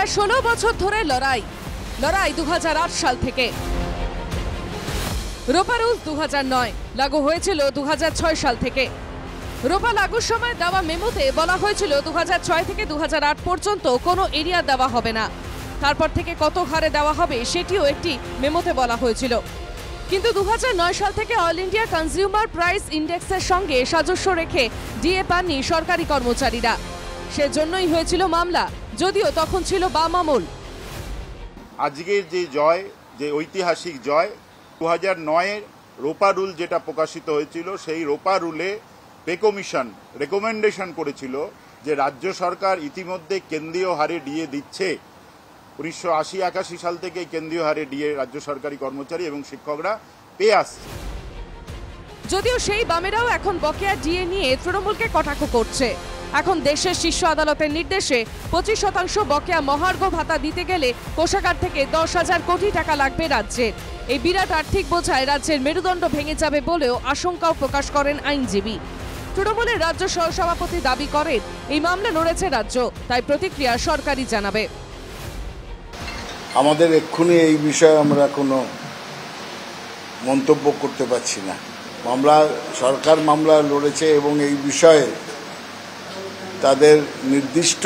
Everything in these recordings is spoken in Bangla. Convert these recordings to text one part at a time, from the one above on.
প্রায় 16 বছর ধরে লড়াই 2008 সাল থেকে। রোপা রুলস 2009, লাগু হয়েছিল 2006 সাল থেকে। রোপা লাগুর সময় দেওয়া মেমোতে বলা হয়েছিল 2006 থেকে 2008 পর্যন্ত কোনো এরিয়া দেওয়া হবে না। তারপর থেকে কত হারে দেওয়া হবে সেটিও একটি মেমোতে বলা হয়েছিল। কিন্তু 2009 সাল থেকে অল ইন্ডিয়া কনজিউমার প্রাইস ইন্ডেক্সের সঙ্গে সাদৃশ্য রেখে ডিএ পাননি সরকারি কর্মচারীরা। সেজন্যই হয়েছিল মামলা, যদিও তখন ছিল বাম আমল। আজকের যে ঐতিহাসিক জয়, 2009-এর রোপা রুল যেটা প্রকাশিত হয়েছিল, সেই রোপা রুলে পে কমিশন রেকমেন্ডেশন করেছিল যে রাজ্য সরকার ইতিমধ্যে কেন্দ্রীয় হারে ডিএ দিচ্ছে। 1980-81 সাল থেকে কেন্দ্রীয় হারে ডিএ রাজ্য সরকারি কর্মচারী এবং শিক্ষকরা পেয়ে আসছে। যদিও সেই বামেরাও এখন বকেয়া ডিএ নিয়ে তৃণমূলকে কটাক্ষ করছে। এখন দেশের শীর্ষ আদালতের নির্দেশে 25% বকেয়া মহার্ঘ ভাতা দিতে গেলে কোষাগার থেকে 10,000 কোটি টাকা লাগবে রাজ্যের। এই বিরাট আর্থিক বোঝায় রাজ্যের মেরুদণ্ড ভেঙে যাবে বলেও আশঙ্কাও প্রকাশ করেন আইনজীবী। তৃণমূলের রাজ্য সহসভাপতি দাবি করেন এই মামলা লড়েছে রাজ্য, তাই প্রতিক্রিয়া সরকারই জানাবে। আমাদের এক্ষুনি এই বিষয়ে আমরা কোনো মন্তব্য করতে পারছি না। সরকার মামলা লড়েছে এবং এই বিষয়ে তাদের নির্দিষ্ট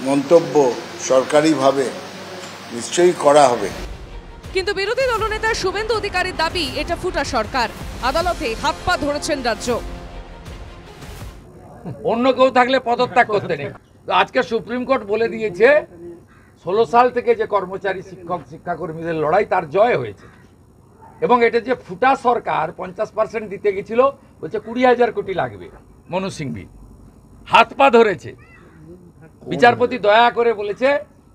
মন্তব্য সরকারিভাবে নিশ্চয়ই করা হবে। কিন্তু বিরোধী দলনেতা শুভেন্দু অধিকারীর দাবি এটা ফুটা সরকার, আদালতে হাত পা ধরেছেন রাজ্য। অন্য কেউ থাকলে পদত্যাগ করতে নেই। আজকে সুপ্রিম কোর্ট বলে দিয়েছে 16 সাল থেকে যে কর্মচারী শিক্ষাকর্মীদের লড়াই তার জয় হয়েছে, এবং এটা যে ফুটা সরকার 50% দিতে গেছিল, বলছে 20,000 কোটি লাগবে। মনু সিংভি হাত পা ধরেছে। বিচারপতি দয়া করে বলেছে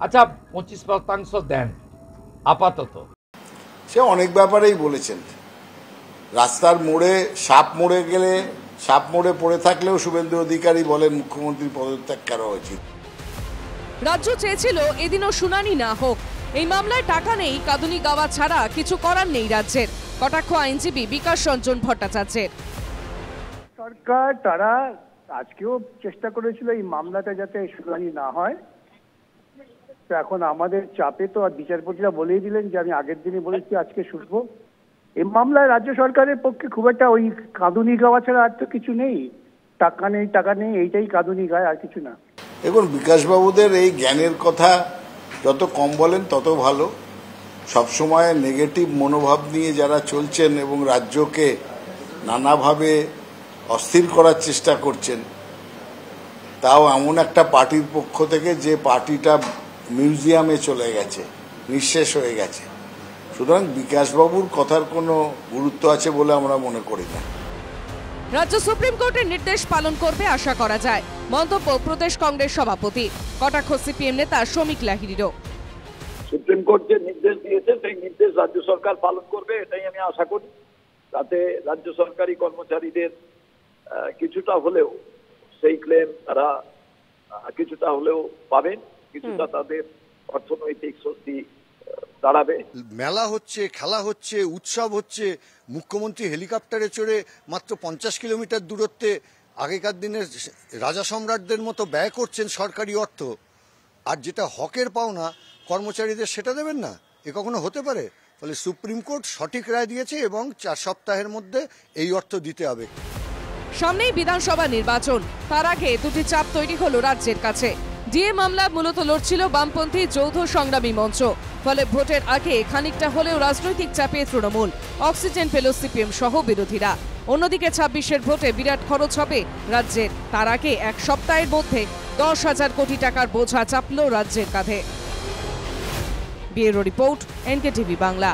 আচ্ছা 25% দেন আপাতত। সে অনেক ব্যাপারেই বলেছেন। রাস্তার মোড়ে সাপ মরে গেলে সাপ মরে পড়ে থাকলেও শুভেন্দু অধিকারী বলেন মুখ্যমন্ত্রী পদত্যাগ করা উচিত। রাজ্য চেয়েছিল এদিনও শুনানি না হোক। এই মামলায় টাকা নেই, কাঁদুনি গাওয়া ছাড়া কিছু করার নেই রাজ্যের, কটাক্ষ আইনজীবী বিকাশ রঞ্জন ভট্টাচার্যের। সরকার তারা আজকেও চেষ্টা করেছিল এই মামলাটা যাতে শুনানি না হয়। তো এখন আমাদের চাপে তো আর বিচারপতিরা বলেই দিলেন যে আমি আগের দিনই বলেছি আজকে শুনবো। এই মামলায় রাজ্য সরকারের পক্ষে খুব একটা ওই কাঁদুনি গাওয়া ছাড়া আর তো কিছু নেই। টাকা নেই এইটাই কাঁদুনি গায়, আর কিছু না। দেখুন, বিকাশবাবুদের এই জ্ঞানের কথা যত কম বলেন তত ভালো। সবসময় নেগেটিভ মনোভাব নিয়ে যারা চলছেন এবং রাজ্যকে নানাভাবে অস্থির করার চেষ্টা করছেন, তাও এমন একটা পার্টির পক্ষ থেকে যে পার্টিটা মিউজিয়ামে চলে গেছে, নিঃশেষ হয়ে গেছে। সুতরাং বিকাশবাবুর কথার কোনো গুরুত্ব আছে বলে আমরা মনে করি না। রাজ্য সুপ্রিম কোর্টের নির্দেশ পালন করবে আশা করা যায়, মন্তব্য প্রদেশ কংগ্রেস সভাপতি। কটাক্ষ সিপিএম নেতা শ্রমিক লাহিড়িরও। সুপ্রিম কোর্ট যে নির্দেশ দিয়েছে সেই নির্দেশ রাজ্য সরকার পালন করবে, এটাই আমি আশা করি। তাতে রাজ্য সরকারি কর্মচারীদের কিছুটা হলেও সেই ক্লেম তারা কিছুটা হলেও পাবেন, কিছুটা তাদের অর্থনৈতিক স্বস্তি দাঁড়াবে। মেলা হচ্ছে, খেলা হচ্ছে, উৎসব হচ্ছে, মুখ্যমন্ত্রী হেলিকপ্টারে চড়ে মাত্র 50 কিলোমিটার দূরত্বে আগেকার দিনের রাজা সম্রাটদের মতো ব্যয় করছেন সরকারি অর্থ, আর যেটা হকের পাওনা কর্মচারীদের সেটা দেবেন না? এ কখনো হতে পারে? ফলে সুপ্রিম কোর্ট সঠিক রায় দিয়েছে এবং 4 সপ্তাহের মধ্যে এই অর্থ দিতে হবে। সামনেই বিধানসভা নির্বাচন, তার আগে দুটি চাপ তৈরি হলো রাজ্যের কাছে। ডিএ মামলা মূলত লড়ছিল বামপন্থী যৌথ সংগ্রামী মঞ্চ, ফলে ভোটের আগে খানিকটা হলেও রাজনৈতিক চাপে তৃণমূল, অক্সিজেন পেল সিপিএম সহ বিরোধীরা। অন্যদিকে 26-এর ভোটে বিরাট খরচ হবে রাজ্যের, তার আগে 1 সপ্তাহের মধ্যে 10,000 কোটি টাকার বোঝা চাপল রাজ্যের কাঁধে। Bureau report, NKTV Bangla.